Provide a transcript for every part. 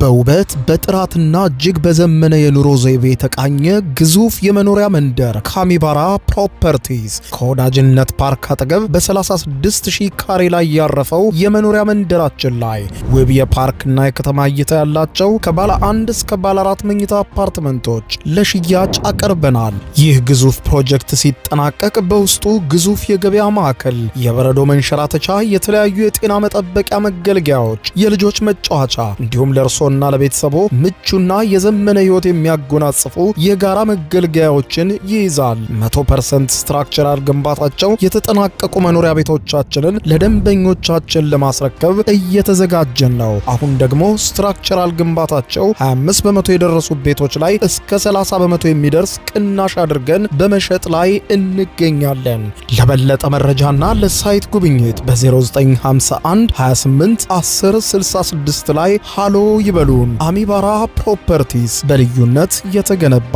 በውበት በጥራትና እጅግ በዘመነ የኑሮ ዘይቤ የተቃኘ ግዙፍ የመኖሪያ መንደር ካሚባራ ፕሮፐርቲስ ከወዳጅነት ፓርክ አጠገብ በ36000 ካሬ ላይ ያረፈው የመኖሪያ መንደራችን ላይ ውብ የፓርክና የከተማ እይታ ያላቸው ከባለ 1 እስከ ባለ 4 መኝታ አፓርትመንቶች ለሽያጭ አቀርበናል። ይህ ግዙፍ ፕሮጀክት ሲጠናቀቅ በውስጡ ግዙፍ የገበያ ማዕከል፣ የበረዶ መንሸራተቻ፣ የተለያዩ የጤና መጠበቂያ መገልገያዎች፣ የልጆች መጫወቻ እንዲሁም ለእርሶና ለቤተሰቦ ምቹና የዘመነ ህይወት የሚያጎናጽፉ የጋራ መገልገያዎችን ይይዛል። 100% ስትራክቸራል ግንባታቸው የተጠናቀቁ መኖሪያ ቤቶቻችንን ለደንበኞቻችን ለማስረከብ እየተዘጋጀን ነው። አሁን ደግሞ ስትራክቸራል ግንባታቸው 25 በመቶ የደረሱ ቤቶች ላይ እስከ 30 በመቶ የሚደርስ ቅናሽ አድርገን በመሸጥ ላይ እንገኛለን። ለበለጠ መረጃና ለሳይት ጉብኝት በ0951 28 10 66 ላይ ሃሎ ይበሉን። አሚባራ ፕሮፐርቲስ በልዩነት የተገነባ።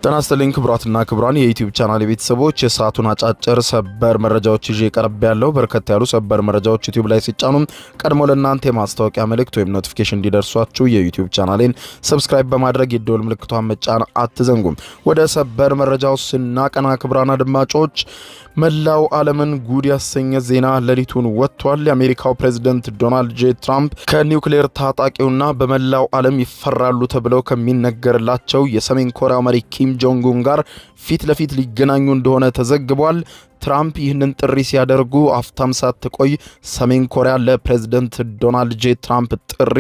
ጤና ይስጥልኝ ክቡራትና ክቡራን የዩቲዩብ ቻናል ቤተሰቦች፣ የሰዓቱን አጫጭር ሰበር መረጃዎች ይዤ ቀርብ ያለው። በርከት ያሉ ሰበር መረጃዎች ዩቲዩብ ላይ ሲጫኑ ቀድሞ ለእናንተ የማስታወቂያ መልእክት ወይም ኖቲፊኬሽን እንዲደርሷችሁ የዩቲዩብ ቻናሌን ሰብስክራይብ በማድረግ የደወል ምልክቷን መጫን አትዘንጉም። ወደ ሰበር መረጃው ስናቀና ክቡራን አድማጮች፣ መላው ዓለምን ጉድ ያሰኘ ዜና ሌሊቱን ወጥቷል። የአሜሪካው ፕሬዝዳንት ዶናልድ ጄ ትራምፕ ከኒውክሌር ታጣቂውና በመላው ዓለም ይፈራሉ ተብለው ከሚነገርላቸው የሰሜን ኮሪያው መሪ ኪም ጆንግ ኡን ጋር ፊት ለፊት ሊገናኙ እንደሆነ ተዘግቧል። ትራምፕ ይህንን ጥሪ ሲያደርጉ አፍታም ሳትቆይ ሰሜን ኮሪያ ለፕሬዝዳንት ዶናልድ ጄ ትራምፕ ጥሪ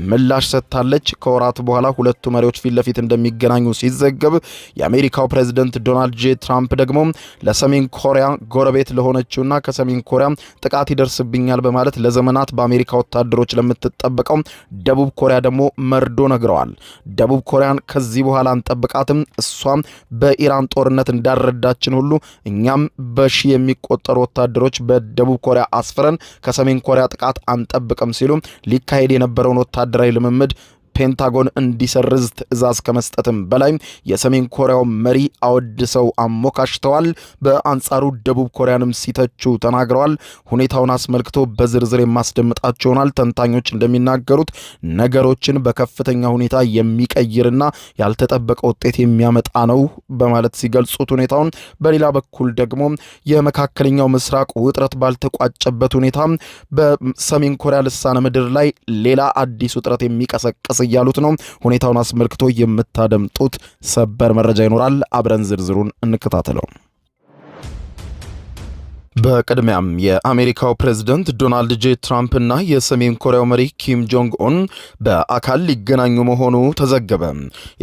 ምላሽ ሰጥታለች። ከወራት በኋላ ሁለቱ መሪዎች ፊት ለፊት እንደሚገናኙ ሲዘገብ፣ የአሜሪካው ፕሬዝዳንት ዶናልድ ጄ ትራምፕ ደግሞ ለሰሜን ኮሪያ ጎረቤት ለሆነችውና ከሰሜን ኮሪያ ጥቃት ይደርስብኛል በማለት ለዘመናት በአሜሪካ ወታደሮች ለምትጠበቀው ደቡብ ኮሪያ ደግሞ መርዶ ነግረዋል። ደቡብ ኮሪያን ከዚህ በኋላ አንጠብቃትም፣ እሷም በኢራን ጦርነት እንዳረዳችን ሁሉ እኛም በሺ የሚቆጠሩ ወታደሮች በደቡብ ኮሪያ አስፈረን ከሰሜን ኮሪያ ጥቃት አንጠብቅም ሲሉ ሊካሄድ የነበረውን ወታደራዊ ልምምድ ፔንታጎን እንዲሰርዝ ትዕዛዝ ከመስጠትም በላይ የሰሜን ኮሪያው መሪ አወድሰው አሞካሽተዋል። በአንጻሩ ደቡብ ኮሪያንም ሲተቹ ተናግረዋል። ሁኔታውን አስመልክቶ በዝርዝር የማስደምጣቸው ይሆናል። ተንታኞች እንደሚናገሩት ነገሮችን በከፍተኛ ሁኔታ የሚቀይርና ያልተጠበቀ ውጤት የሚያመጣ ነው በማለት ሲገልጹት ሁኔታውን፣ በሌላ በኩል ደግሞ የመካከለኛው ምስራቅ ውጥረት ባልተቋጨበት ሁኔታ በሰሜን ኮሪያ ልሳነ ምድር ላይ ሌላ አዲስ ውጥረት የሚቀሰቅስ እያሉት ነው። ሁኔታውን አስመልክቶ የምታደምጡት ሰበር መረጃ ይኖራል። አብረን ዝርዝሩን እንከታተለው። በቅድሚያም የአሜሪካው ፕሬዝዳንት ዶናልድ ጄ ትራምፕ እና የሰሜን ኮሪያው መሪ ኪም ጆንግ ኡን በአካል ሊገናኙ መሆኑ ተዘገበ።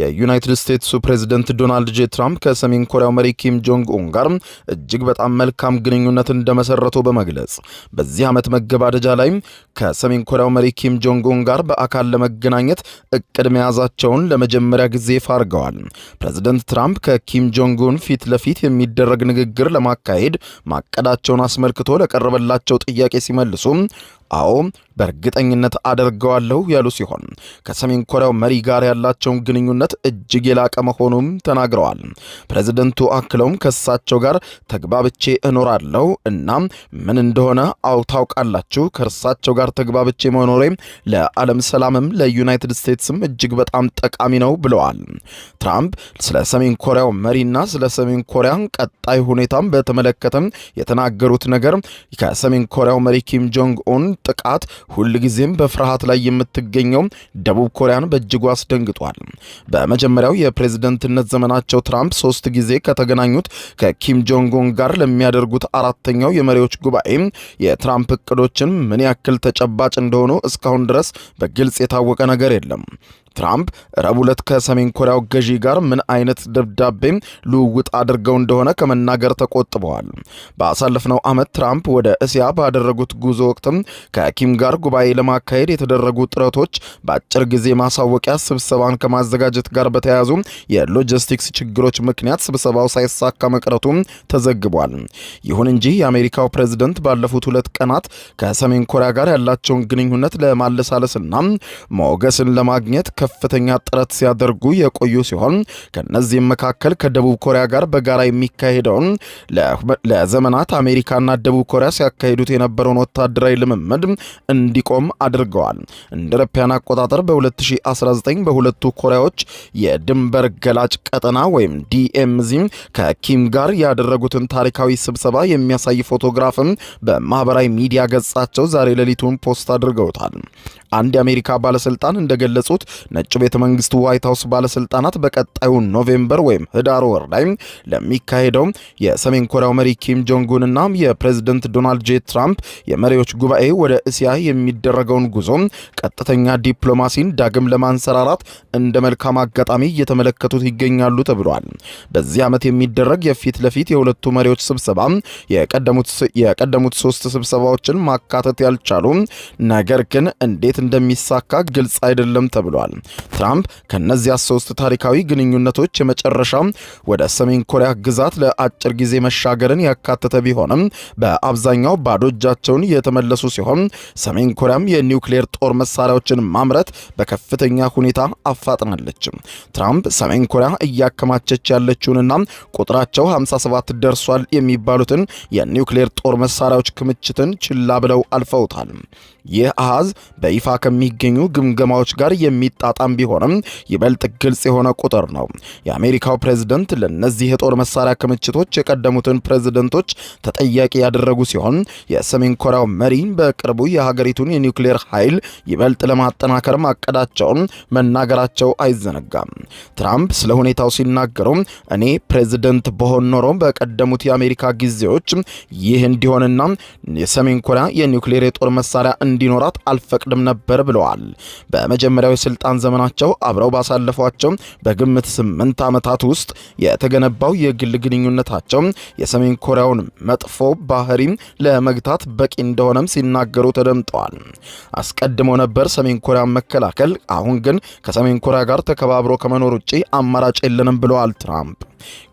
የዩናይትድ ስቴትሱ ፕሬዝዳንት ዶናልድ ጄ ትራምፕ ከሰሜን ኮሪያው መሪ ኪም ጆንግ ኡን ጋር እጅግ በጣም መልካም ግንኙነት እንደመሰረቱ በመግለጽ በዚህ ዓመት መገባደጃ ላይ ከሰሜን ኮሪያው መሪ ኪም ጆንግ ኡን ጋር በአካል ለመገናኘት እቅድ መያዛቸውን ለመጀመሪያ ጊዜ ይፋ አድርገዋል። ፕሬዝዳንት ትራምፕ ከኪም ጆንግ ኡን ፊት ለፊት የሚደረግ ንግግር ለማካሄድ ማቀዳቸውን አስመልክቶ ለቀረበላቸው ጥያቄ ሲመልሱ አዎ በእርግጠኝነት አደርገዋለሁ ያሉ ሲሆን ከሰሜን ኮሪያው መሪ ጋር ያላቸውን ግንኙነት እጅግ የላቀ መሆኑም ተናግረዋል። ፕሬዝዳንቱ አክለውም ከእሳቸው ጋር ተግባብቼ እኖራለሁ እና ምን እንደሆነ ታውቃላችሁ። ከእርሳቸው ጋር ተግባብቼ መኖሬ ለዓለም ሰላምም ለዩናይትድ ስቴትስም እጅግ በጣም ጠቃሚ ነው ብለዋል። ትራምፕ ስለ ሰሜን ኮሪያው መሪና ስለ ሰሜን ኮሪያ ቀጣይ ሁኔታም በተመለከተም የተናገሩት ነገር ከሰሜን ኮሪያው መሪ ኪም ጆንግ ኡን ጥቃት ሁልጊዜም በፍርሃት ላይ የምትገኘው ደቡብ ኮሪያን በእጅጉ አስደንግጧል። በመጀመሪያው የፕሬዝዳንትነት ዘመናቸው ትራምፕ 3 ጊዜ ከተገናኙት ከኪም ጆንግ ኡን ጋር ለሚያደርጉት አራተኛው የመሪዎች ጉባኤ የትራምፕ እቅዶችን ምን ያክል ተጨባጭ እንደሆኑ እስካሁን ድረስ በግልጽ የታወቀ ነገር የለም። ትራምፕ ረቡዕ ዕለት ከሰሜን ኮሪያው ገዢ ጋር ምን አይነት ደብዳቤ ልውውጥ አድርገው እንደሆነ ከመናገር ተቆጥበዋል። ባሳለፍነው ዓመት ትራምፕ ወደ እስያ ባደረጉት ጉዞ ወቅትም ከኪም ጋር ጉባኤ ለማካሄድ የተደረጉ ጥረቶች በአጭር ጊዜ ማሳወቂያ ስብሰባን ከማዘጋጀት ጋር በተያያዙ የሎጂስቲክስ ችግሮች ምክንያት ስብሰባው ሳይሳካ መቅረቱ ተዘግቧል። ይሁን እንጂ የአሜሪካው ፕሬዝደንት ባለፉት 2 ቀናት ከሰሜን ኮሪያ ጋር ያላቸውን ግንኙነት ለማለሳለስና ሞገስን ለማግኘት ከፍተኛ ጥረት ሲያደርጉ የቆዩ ሲሆን ከነዚህም መካከል ከደቡብ ኮሪያ ጋር በጋራ የሚካሄደውን ለዘመናት አሜሪካና ደቡብ ኮሪያ ሲያካሂዱት የነበረውን ወታደራዊ ልምምድ እንዲቆም አድርገዋል። እንደ አውሮፓውያን አቆጣጠር በ2019 በሁለቱ ኮሪያዎች የድንበር ገላጭ ቀጠና ወይም ዲኤምዚ ከኪም ጋር ያደረጉትን ታሪካዊ ስብሰባ የሚያሳይ ፎቶግራፍም በማህበራዊ ሚዲያ ገጻቸው ዛሬ ሌሊቱን ፖስት አድርገውታል። አንድ የአሜሪካ ባለስልጣን እንደገለጹት ነጭ ቤተ መንግስት ዋይት ሃውስ ባለስልጣናት በቀጣዩ ኖቬምበር ወይም ህዳር ወር ላይ ለሚካሄደው የሰሜን ኮሪያው መሪ ኪም ጆንግ ኡን እና የፕሬዝደንት ዶናልድ ጄ ትራምፕ የመሪዎች ጉባኤ ወደ እስያ የሚደረገውን ጉዞ ቀጥተኛ ዲፕሎማሲን ዳግም ለማንሰራራት እንደ መልካም አጋጣሚ እየተመለከቱት ይገኛሉ ተብሏል። በዚህ ዓመት የሚደረግ የፊት ለፊት የሁለቱ መሪዎች ስብሰባ የቀደሙት 3 ስብሰባዎችን ማካተት ያልቻሉ ነገር ግን እንዴት እንደሚሳካ ግልጽ አይደለም ተብሏል። ትራምፕ ከነዚያ 3 ታሪካዊ ግንኙነቶች የመጨረሻ ወደ ሰሜን ኮሪያ ግዛት ለአጭር ጊዜ መሻገርን ያካተተ ቢሆንም በአብዛኛው ባዶ እጃቸውን የተመለሱ ሲሆን ሰሜን ኮሪያም የኒውክሌር ጦር መሳሪያዎችን ማምረት በከፍተኛ ሁኔታ አፋጥናለች። ትራምፕ ሰሜን ኮሪያ እያከማቸች ያለችውንና ቁጥራቸው 57 ደርሷል የሚባሉትን የኒውክሌር ጦር መሳሪያዎች ክምችትን ችላ ብለው አልፈውታል። ይህ አሃዝ በይፋ ከሚገኙ ግምገማዎች ጋር የሚጣጣም ቢሆንም ይበልጥ ግልጽ የሆነ ቁጥር ነው። የአሜሪካው ፕሬዝደንት ለነዚህ የጦር መሳሪያ ክምችቶች የቀደሙትን ፕሬዝደንቶች ተጠያቂ ያደረጉ ሲሆን የሰሜን ኮሪያው መሪ በቅርቡ የሀገሪቱን የኒውክሌር ኃይል ይበልጥ ለማጠናከር ማቀዳቸውን መናገራቸው አይዘነጋም። ትራምፕ ስለ ሁኔታው ሲናገሩ እኔ ፕሬዝደንት በሆን ኖሮ በቀደሙት የአሜሪካ ጊዜዎች ይህ እንዲሆንና የሰሜን ኮሪያ የኒውክሌር የጦር መሳሪያ እንዲኖራት አልፈቅድም ነበር ብለዋል። በመጀመሪያው የስልጣን ዘመናቸው አብረው ባሳለፏቸው በግምት 8 ዓመታት ውስጥ የተገነባው የግል ግንኙነታቸው የሰሜን ኮሪያውን መጥፎ ባህሪ ለመግታት በቂ እንደሆነም ሲናገሩ ተደምጠዋል። አስቀድሞ ነበር ሰሜን ኮሪያን መከላከል፣ አሁን ግን ከሰሜን ኮሪያ ጋር ተከባብሮ ከመኖር ውጪ አማራጭ የለንም ብለዋል ትራምፕ።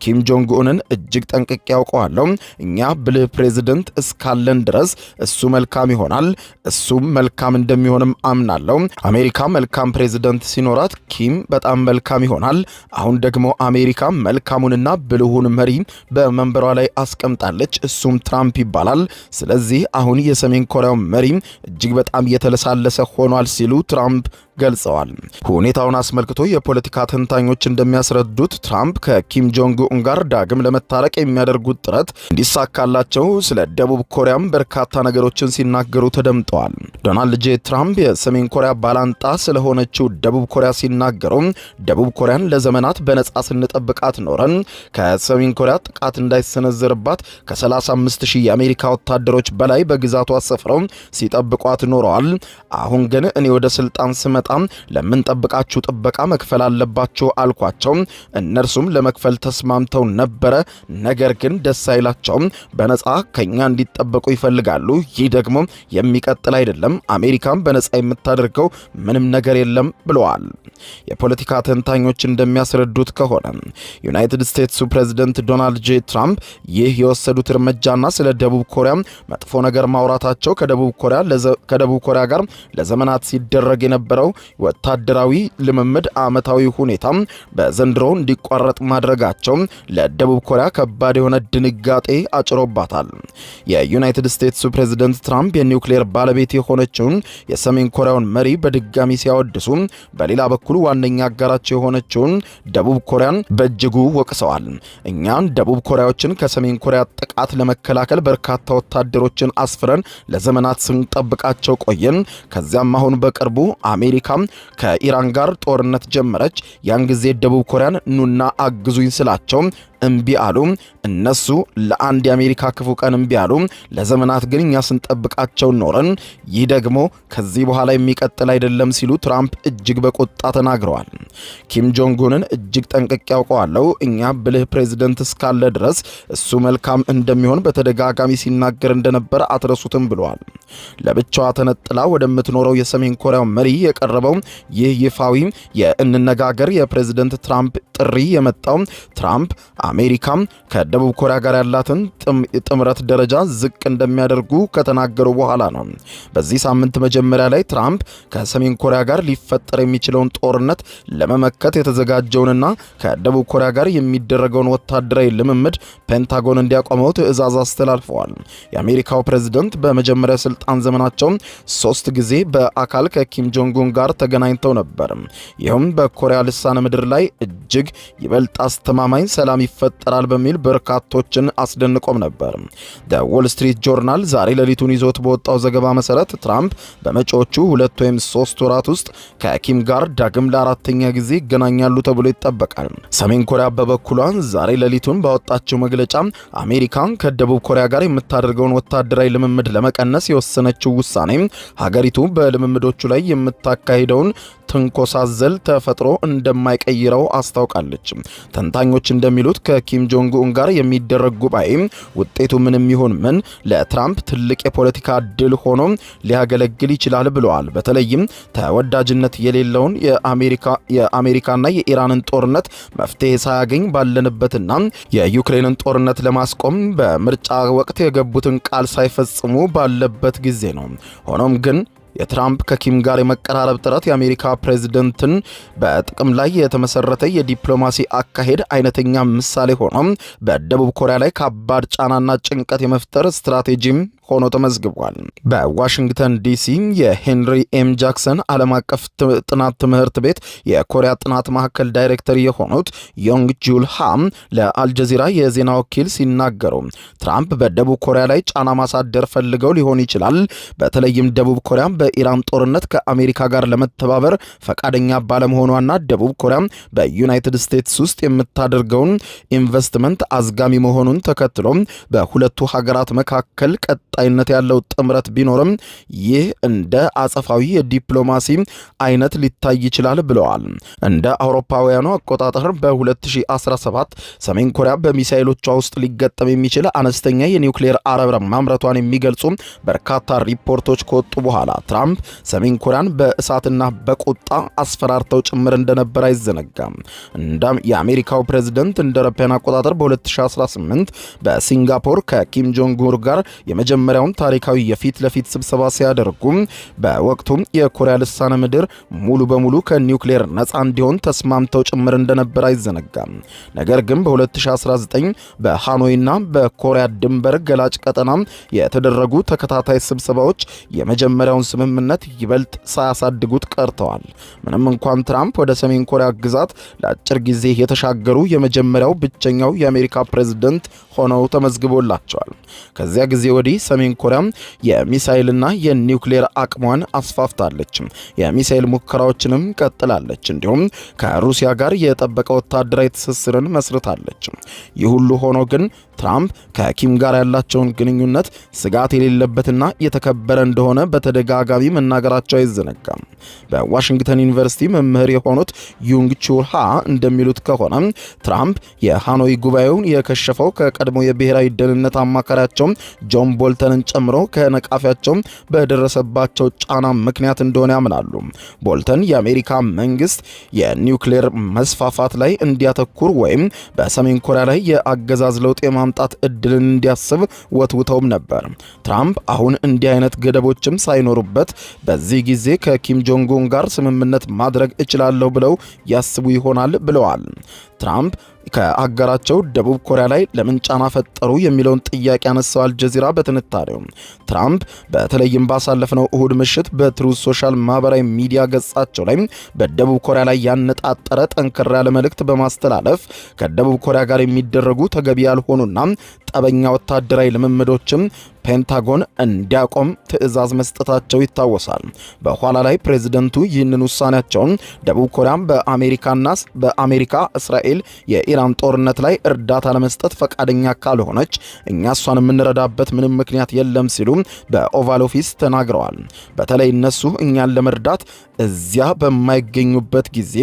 ኪም ጆንግ ኡንን እጅግ ጠንቅቄ ያውቀዋለሁ። እኛ ብልህ ፕሬዝደንት እስካለን ድረስ እሱ መልካም ይሆናል፣ እሱም መልካም እንደሚሆንም አምናለሁ። አሜሪካ መልካም ፕሬዝደንት ሲኖራት ኪም በጣም መልካም ይሆናል። አሁን ደግሞ አሜሪካ መልካሙንና ብልሁን መሪ በመንበሯ ላይ አስቀምጣለች፣ እሱም ትራምፕ ይባላል። ስለዚህ አሁን የሰሜን ኮሪያው መሪ እጅግ በጣም የተለሳለሰ ሆኗል ሲሉ ትራምፕ ገልጸዋል። ሁኔታውን አስመልክቶ የፖለቲካ ተንታኞች እንደሚያስረዱት ትራምፕ ከኪም ጆንግ ኡን ጋር ዳግም ለመታረቅ የሚያደርጉት ጥረት እንዲሳካላቸው ስለ ደቡብ ኮሪያም በርካታ ነገሮችን ሲናገሩ ተደምጠዋል። ዶናልድ ጄ ትራምፕ የሰሜን ኮሪያ ባላንጣ ስለሆነችው ደቡብ ኮሪያ ሲናገሩ ደቡብ ኮሪያን ለዘመናት በነጻ ስንጠብቃት ኖረን ከሰሜን ኮሪያ ጥቃት እንዳይሰነዘርባት ከ35,000 የአሜሪካ ወታደሮች በላይ በግዛቷ ሰፍረው ሲጠብቋት ኖረዋል። አሁን ግን እኔ ወደ ስልጣን ስመጣ ለምንጠብቃችሁ ጥበቃ መክፈል አለባችሁ አልኳቸው። እነርሱም ለመክፈል ተስማምተው ነበረ። ነገር ግን ደስ አይላቸውም። በነጻ ከኛ እንዲጠበቁ ይፈልጋሉ። ይህ ደግሞ የሚቀጥል አይደለም። አሜሪካም በነጻ የምታደርገው ምንም ነገር የለም ብለዋል። የፖለቲካ ተንታኞች እንደሚያስረዱት ከሆነ ዩናይትድ ስቴትሱ ፕሬዝደንት ዶናልድ ጄ ትራምፕ ይህ የወሰዱት እርምጃና ስለ ደቡብ ኮሪያ መጥፎ ነገር ማውራታቸው ከደቡብ ኮሪያ ጋር ለዘመናት ሲደረግ የነበረው ወታደራዊ ልምምድ ዓመታዊ ሁኔታ በዘንድሮ እንዲቋረጥ ማድረጋቸው ለደቡብ ኮሪያ ከባድ የሆነ ድንጋጤ አጭሮባታል። የዩናይትድ ስቴትሱ ፕሬዝደንት ትራምፕ የኒውክሌር ባለቤት የሆነችውን የሰሜን ኮሪያውን መሪ በድጋሚ ሲያወድሱ፣ በሌላ በኩል ዋነኛ አጋራቸው የሆነችውን ደቡብ ኮሪያን በእጅጉ ወቅሰዋል። እኛን ደቡብ ኮሪያዎችን ከሰሜን ኮሪያ ጥቃት ለመከላከል በርካታ ወታደሮችን አስፍረን ለዘመናት ስንጠብቃቸው ቆየን። ከዚያም አሁን በቅርቡ አሜሪካ ከኢራን ጋር ጦርነት ጀመረች። ያን ጊዜ ደቡብ ኮሪያን ኑና አግዙኝ ስላቸው እምቢ አሉ። እነሱ ለአንድ የአሜሪካ ክፉ ቀን እምቢ አሉ። ለዘመናት ግን እኛ ስንጠብቃቸው ኖረን። ይህ ደግሞ ከዚህ በኋላ የሚቀጥል አይደለም ሲሉ ትራምፕ እጅግ በቁጣ ተናግረዋል። ኪም ጆንግ ኡንን እጅግ ጠንቅቄ ያውቀዋለሁ። እኛ ብልህ ፕሬዝደንት እስካለ ድረስ እሱ መልካም እንደሚሆን በተደጋጋሚ ሲናገር እንደነበር አትረሱትም ብለዋል። ለብቻዋ ተነጥላ ወደምትኖረው የሰሜን ኮሪያው መሪ የቀረበው ይህ ይፋዊ የእንነጋገር የፕሬዝደንት ትራምፕ ጥሪ የመጣው ትራምፕ አሜሪካ ከደቡብ ኮሪያ ጋር ያላትን ጥምረት ደረጃ ዝቅ እንደሚያደርጉ ከተናገሩ በኋላ ነው። በዚህ ሳምንት መጀመሪያ ላይ ትራምፕ ከሰሜን ኮሪያ ጋር ሊፈጠር የሚችለውን ጦርነት ለመመከት የተዘጋጀውንና ከደቡብ ኮሪያ ጋር የሚደረገውን ወታደራዊ ልምምድ ፔንታጎን እንዲያቆመው ትዕዛዝ አስተላልፈዋል። የአሜሪካው ፕሬዝደንት በመጀመሪያ ስልጣን ዘመናቸው 3 ጊዜ በአካል ከኪም ጆንግ ኡን ጋር ተገናኝተው ነበር። ይህም በኮሪያ ልሳነ ምድር ላይ እጅግ ይበልጥ አስተማማኝ ሰላም ይፈጠራል በሚል በርካቶችን አስደንቆም ነበር። ዎል ስትሪት ጆርናል ዛሬ ሌሊቱን ይዞት በወጣው ዘገባ መሰረት ትራምፕ በመጪዎቹ 2 ወይም 3 ወራት ውስጥ ከኪም ጋር ዳግም ለአራተኛ ጊዜ ይገናኛሉ ተብሎ ይጠበቃል። ሰሜን ኮሪያ በበኩሏ ዛሬ ሌሊቱን ባወጣችው መግለጫ አሜሪካን ከደቡብ ኮሪያ ጋር የምታደርገውን ወታደራዊ ልምምድ ለመቀነስ የወሰነችው ውሳኔ ሀገሪቱ በልምምዶቹ ላይ የምታካሂደውን ትንኮሳዘል ተፈጥሮ እንደማይቀይረው አስታውቃለች። ተንታኞች እንደሚሉት ከኪም ጆንግ ኡን ጋር የሚደረግ ጉባኤ ውጤቱ ምንም ይሁን ምን ለትራምፕ ትልቅ የፖለቲካ ድል ሆኖ ሊያገለግል ይችላል ብለዋል። በተለይም ተወዳጅነት የሌለውን የአሜሪካና የኢራንን ጦርነት መፍትሄ ሳያገኝ ባለንበትና የዩክሬንን ጦርነት ለማስቆም በምርጫ ወቅት የገቡትን ቃል ሳይፈጽሙ ባለበት ጊዜ ነው። ሆኖም ግን የትራምፕ ከኪም ጋር የመቀራረብ ጥረት የአሜሪካ ፕሬዝደንትን በጥቅም ላይ የተመሰረተ የዲፕሎማሲ አካሄድ አይነተኛ ምሳሌ ሆኖ በደቡብ ኮሪያ ላይ ከባድ ጫናና ጭንቀት የመፍጠር ስትራቴጂም ሆኖ ተመዝግቧል። በዋሽንግተን ዲሲ የሄንሪ ኤም ጃክሰን ዓለም አቀፍ ጥናት ትምህርት ቤት የኮሪያ ጥናት ማዕከል ዳይሬክተር የሆኑት ዮንግ ጁል ሃም ለአልጀዚራ የዜና ወኪል ሲናገሩ ትራምፕ በደቡብ ኮሪያ ላይ ጫና ማሳደር ፈልገው ሊሆን ይችላል። በተለይም ደቡብ ኮሪያ በኢራን ጦርነት ከአሜሪካ ጋር ለመተባበር ፈቃደኛ ባለመሆኗና ደቡብ ኮሪያ በዩናይትድ ስቴትስ ውስጥ የምታደርገውን ኢንቨስትመንት አዝጋሚ መሆኑን ተከትሎ በሁለቱ ሀገራት መካከል ቀጣይነት ያለው ጥምረት ቢኖርም ይህ እንደ አጸፋዊ የዲፕሎማሲ አይነት ሊታይ ይችላል ብለዋል። እንደ አውሮፓውያኑ አቆጣጠር በ2017 ሰሜን ኮሪያ በሚሳኤሎቿ ውስጥ ሊገጠም የሚችል አነስተኛ የኒውክሌር አረር ማምረቷን የሚገልጹ በርካታ ሪፖርቶች ከወጡ በኋላ ትራምፕ ሰሜን ኮሪያን በእሳትና በቁጣ አስፈራርተው ጭምር እንደነበር አይዘነጋም። እንዳም የአሜሪካው ፕሬዝደንት እንደ አውሮፓውያን አቆጣጠር በ2018 በሲንጋፖር ከኪም ጆንግ ኡን ጋር የመጀመሪያውን ታሪካዊ የፊት ለፊት ስብሰባ ሲያደርጉ በወቅቱም የኮሪያ ልሳነ ምድር ሙሉ በሙሉ ከኒውክሌር ነፃ እንዲሆን ተስማምተው ጭምር እንደነበር አይዘነጋም። ነገር ግን በ2019 በሃኖይና በኮሪያ ድንበር ገላጭ ቀጠና የተደረጉ ተከታታይ ስብሰባዎች የመጀመሪያውን ስምምነት ይበልጥ ሳያሳድጉት ቀርተዋል። ምንም እንኳን ትራምፕ ወደ ሰሜን ኮሪያ ግዛት ለአጭር ጊዜ የተሻገሩ የመጀመሪያው ብቸኛው የአሜሪካ ፕሬዝደንት ሆነው ተመዝግቦላቸዋል። ከዚያ ጊዜ ወዲህ ሰሜን ኮሪያ የሚሳኤልና የኒውክሌር አቅሟን አስፋፍታለች። የሚሳኤል ሙከራዎችንም ቀጥላለች። እንዲሁም ከሩሲያ ጋር የጠበቀ ወታደራዊ ትስስርን መስርታለች። ይህ ሁሉ ሆኖ ግን ትራምፕ ከኪም ጋር ያላቸውን ግንኙነት ስጋት የሌለበትና የተከበረ እንደሆነ በተደጋጋሚ መናገራቸው አይዘነጋም። በዋሽንግተን ዩኒቨርሲቲ መምህር የሆኑት ዩንግ ቹል ሃ እንደሚሉት ከሆነ ትራምፕ የሃኖይ ጉባኤውን የከሸፈው ከቀድሞ የብሔራዊ ደህንነት አማካሪያቸው ጆን ቦልተንን ጨምሮ ከነቃፊያቸው በደረሰባቸው ጫና ምክንያት እንደሆነ ያምናሉ። ቦልተን የአሜሪካ መንግስት የኒውክሌር መስፋፋት ላይ እንዲያተኩር ወይም በሰሜን ኮሪያ ላይ የአገዛዝ ለውጥ የማምጣት እድልን እንዲያስብ ወትውተውም ነበር። ትራምፕ አሁን እንዲህ አይነት ገደቦችም ሳይኖሩበት በዚህ ጊዜ ከኪም ጆንግ ኡን ጋር ስምምነት ማድረግ እችላለሁ ብለው ያስቡ ይሆናል ብለዋል። ትራምፕ ከአገራቸው ደቡብ ኮሪያ ላይ ለምን ጫና ፈጠሩ የሚለውን ጥያቄ ያነሳው አልጀዚራ በትንታኔው ትራምፕ በተለይም ባሳለፍነው እሁድ ምሽት በትሩዝ ሶሻል ማህበራዊ ሚዲያ ገጻቸው ላይ በደቡብ ኮሪያ ላይ ያነጣጠረ ጠንከር ያለ መልእክት በማስተላለፍ ከደቡብ ኮሪያ ጋር የሚደረጉ ተገቢ ያልሆኑና መጠበኛ ወታደራዊ ልምምዶችም ፔንታጎን እንዲያቆም ትዕዛዝ መስጠታቸው ይታወሳል። በኋላ ላይ ፕሬዝደንቱ ይህንን ውሳኔያቸውን ደቡብ ኮሪያም በአሜሪካ እስራኤል የኢራን ጦርነት ላይ እርዳታ ለመስጠት ፈቃደኛ ካልሆነች እኛ እሷን የምንረዳበት ምንም ምክንያት የለም ሲሉ በኦቫል ኦፊስ ተናግረዋል። በተለይ እነሱ እኛን ለመርዳት እዚያ በማይገኙበት ጊዜ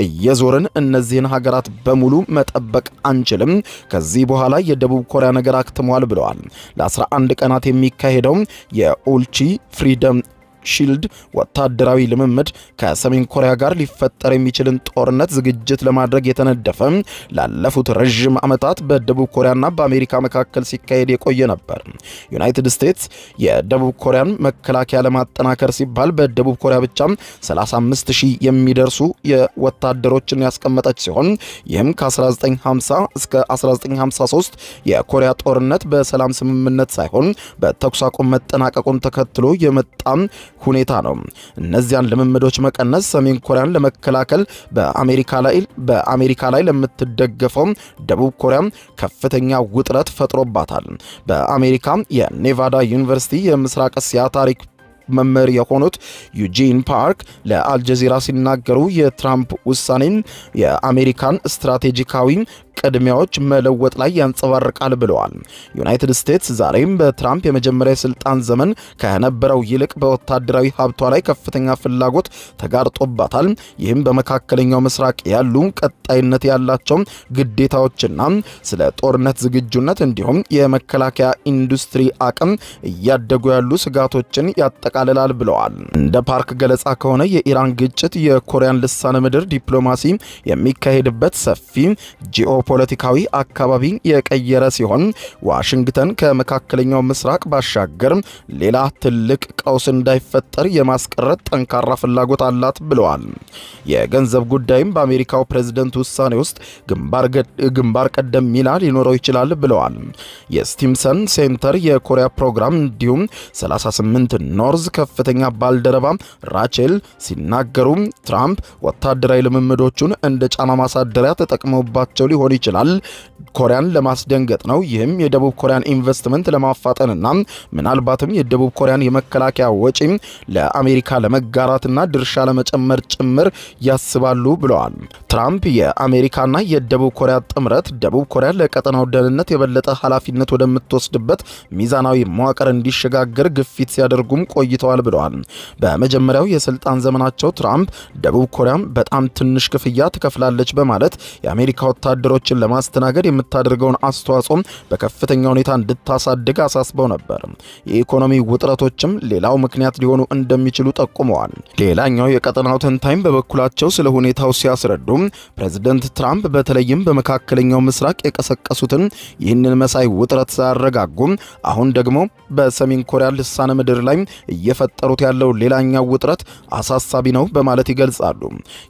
እየዞርን እነዚህን ሀገራት በሙሉ መጠበቅ አንችልም። ከዚህ በኋላ የደቡብ ኮሪያ ነገር አክትሟል ብለዋል። ለ11 ቀናት የሚካሄደው የኡልቺ ፍሪደም ሺልድ ወታደራዊ ልምምድ ከሰሜን ኮሪያ ጋር ሊፈጠር የሚችልን ጦርነት ዝግጅት ለማድረግ የተነደፈ ላለፉት ረጅም ዓመታት በደቡብ ኮሪያና በአሜሪካ መካከል ሲካሄድ የቆየ ነበር። ዩናይትድ ስቴትስ የደቡብ ኮሪያን መከላከያ ለማጠናከር ሲባል በደቡብ ኮሪያ ብቻ 35,000 የሚደርሱ የወታደሮችን ያስቀመጠች ሲሆን ይህም ከ1950 እስከ 1953 የኮሪያ ጦርነት በሰላም ስምምነት ሳይሆን በተኩስ አቁም መጠናቀቁን ተከትሎ የመጣ ሁኔታ ነው። እነዚያን ልምምዶች መቀነስ ሰሜን ኮሪያን ለመከላከል በአሜሪካ ላይ ለምትደገፈው ደቡብ ኮሪያ ከፍተኛ ውጥረት ፈጥሮባታል። በአሜሪካ የኔቫዳ ዩኒቨርሲቲ የምስራቅ እስያ ታሪክ መምህር የሆኑት ዩጂን ፓርክ ለአልጀዚራ ሲናገሩ የትራምፕ ውሳኔን የአሜሪካን ስትራቴጂካዊ ቅድሚያዎች መለወጥ ላይ ያንጸባርቃል ብለዋል። ዩናይትድ ስቴትስ ዛሬም በትራምፕ የመጀመሪያ የስልጣን ዘመን ከነበረው ይልቅ በወታደራዊ ሀብቷ ላይ ከፍተኛ ፍላጎት ተጋርጦባታል። ይህም በመካከለኛው ምስራቅ ያሉ ቀጣይነት ያላቸው ግዴታዎችና ስለ ጦርነት ዝግጁነት እንዲሁም የመከላከያ ኢንዱስትሪ አቅም እያደጉ ያሉ ስጋቶችን ያጠቃልላል ብለዋል። እንደ ፓርክ ገለጻ ከሆነ የኢራን ግጭት የኮሪያን ልሳነ ምድር ዲፕሎማሲ የሚካሄድበት ሰፊ ፖለቲካዊ አካባቢ የቀየረ ሲሆን ዋሽንግተን ከመካከለኛው ምስራቅ ባሻገር ሌላ ትልቅ ቀውስ እንዳይፈጠር የማስቀረት ጠንካራ ፍላጎት አላት ብለዋል። የገንዘብ ጉዳይም በአሜሪካው ፕሬዝደንት ውሳኔ ውስጥ ግንባር ቀደም ሚና ሊኖረው ይችላል ብለዋል። የስቲምሰን ሴንተር የኮሪያ ፕሮግራም እንዲሁም 38 ኖርዝ ከፍተኛ ባልደረባ ራቼል ሲናገሩ ትራምፕ ወታደራዊ ልምምዶቹን እንደ ጫና ማሳደሪያ ተጠቅመውባቸው ሊሆን ይችላል። ኮሪያን ለማስደንገጥ ነው። ይህም የደቡብ ኮሪያን ኢንቨስትመንት ለማፋጠንና ምናልባትም የደቡብ ኮሪያን የመከላከያ ወጪ ለአሜሪካ ለመጋራትና ድርሻ ለመጨመር ጭምር ያስባሉ ብለዋል። ትራምፕ የአሜሪካና የደቡብ ኮሪያ ጥምረት ደቡብ ኮሪያ ለቀጠናው ደህንነት የበለጠ ኃላፊነት ወደምትወስድበት ሚዛናዊ መዋቅር እንዲሸጋገር ግፊት ሲያደርጉም ቆይተዋል ብለዋል። በመጀመሪያው የስልጣን ዘመናቸው ትራምፕ ደቡብ ኮሪያም በጣም ትንሽ ክፍያ ትከፍላለች በማለት የአሜሪካ ወታደሮችን ለማስተናገድ የምታደርገውን አስተዋጽኦ በከፍተኛ ሁኔታ እንድታሳድግ አሳስበው ነበር። የኢኮኖሚ ውጥረቶችም ሌላው ምክንያት ሊሆኑ እንደሚችሉ ጠቁመዋል። ሌላኛው የቀጠናው ተንታኝ በበኩላቸው ስለ ሁኔታው ሲያስረዱ ፕሬዝደንት ትራምፕ በተለይም በመካከለኛው ምስራቅ የቀሰቀሱትን ይህንን መሳይ ውጥረት ሳያረጋጉ አሁን ደግሞ በሰሜን ኮሪያ ልሳነ ምድር ላይ እየፈጠሩት ያለው ሌላኛው ውጥረት አሳሳቢ ነው በማለት ይገልጻሉ።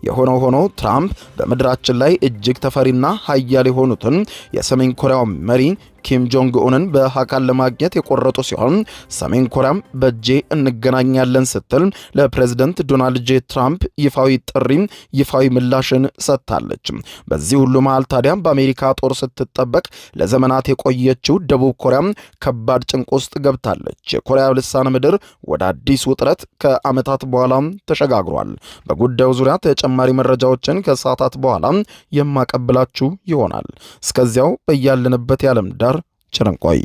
የሆነው ሆኖ ትራምፕ በምድራችን ላይ እጅግ ተፈሪና ኃያል የሆኑትን የሰሜን ኮሪያው መሪ ኪም ጆንግ ኡንን በአካል ለማግኘት የቆረጡ ሲሆን ሰሜን ኮሪያም በጄ እንገናኛለን ስትል ለፕሬዝደንት ዶናልድ ጄ ትራምፕ ይፋዊ ምላሽን ሰጥታለች። በዚህ ሁሉ መሃል ታዲያ በአሜሪካ ጦር ስትጠበቅ ለዘመናት የቆየችው ደቡብ ኮሪያም ከባድ ጭንቅ ውስጥ ገብታለች። የኮሪያ ልሳነ ምድር ወደ አዲስ ውጥረት ከዓመታት በኋላ ተሸጋግሯል። በጉዳዩ ዙሪያ ተጨማሪ መረጃዎችን ከሰዓታት በኋላ የማቀብላችሁ ይሆናል። እስከዚያው በያለንበት የዓለም ዳር ቸርንቆይ።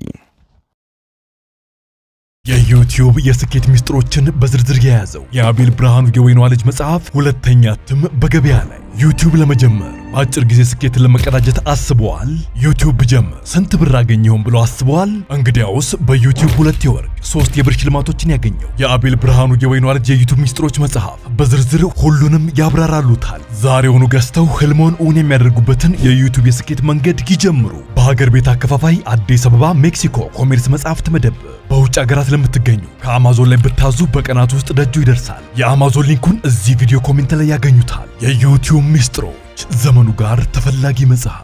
የዩቲዩብ የስኬት ሚስጥሮችን በዝርዝር የያዘው የአቤል ብርሃኑ የወይኗ ልጅ መጽሐፍ ሁለተኛ እትም በገበያ ላይ። ዩቲዩብ ለመጀመር በአጭር ጊዜ ስኬትን ለመቀዳጀት አስበዋል? ዩቲዩብ ብጀምር ስንት ብር አገኘሁም ብሎ አስበዋል? እንግዲያውስ በዩቲዩብ 2 የወርቅ 3 የብር ሽልማቶችን ያገኘው የአቤል ብርሃኑ የወይኗ ልጅ የዩቲዩብ ሚስጥሮች መጽሐፍ በዝርዝር ሁሉንም ያብራራሉታል። ዛሬውኑ ገዝተው ህልሞን እውን የሚያደርጉበትን የዩቲዩብ የስኬት መንገድ ይጀምሩ። በሀገር ቤት አከፋፋይ አዲስ አበባ ሜክሲኮ ኮሜርስ መጽሐፍት መደብር። በውጭ ሀገራት ለምትገኙ ከአማዞን ላይ ብታዙ በቀናት ውስጥ ደጁ ይደርሳል። የአማዞን ሊንኩን እዚህ ቪዲዮ ኮሜንት ላይ ያገኙታል። የዩቲዩብ ሚስጥሮች፣ ዘመኑ ጋር ተፈላጊ መጽሐፍ።